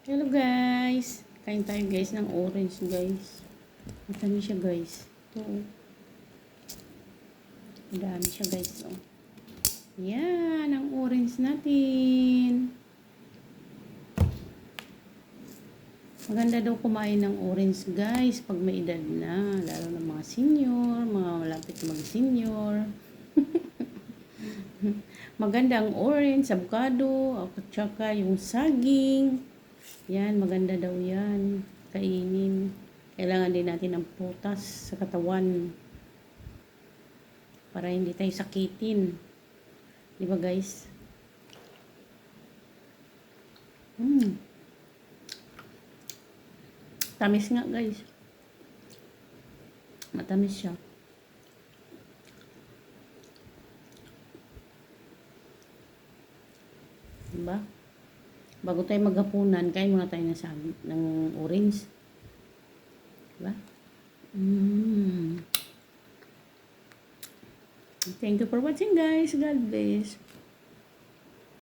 Hello guys! Kain tayo guys ng orange guys. Matamis siya guys. Ito. Madami siya guys. Oh. Yan ang orange natin. Maganda daw kumain ng orange guys pag may edad na. Lalo ng mga senior, mga malapit na mag-senior. Maganda ang orange, avocado, at saka yung saging. Yan, maganda daw yan. Kainin. Kailangan din natin ng prutas sa katawan. Para hindi tayo sakitin. Di ba guys? Tamis nga guys. Matamis siya. Diba? Bago tayo maghapunan, kain muna tayo ng orange. Diba? Thank you for watching guys. God bless.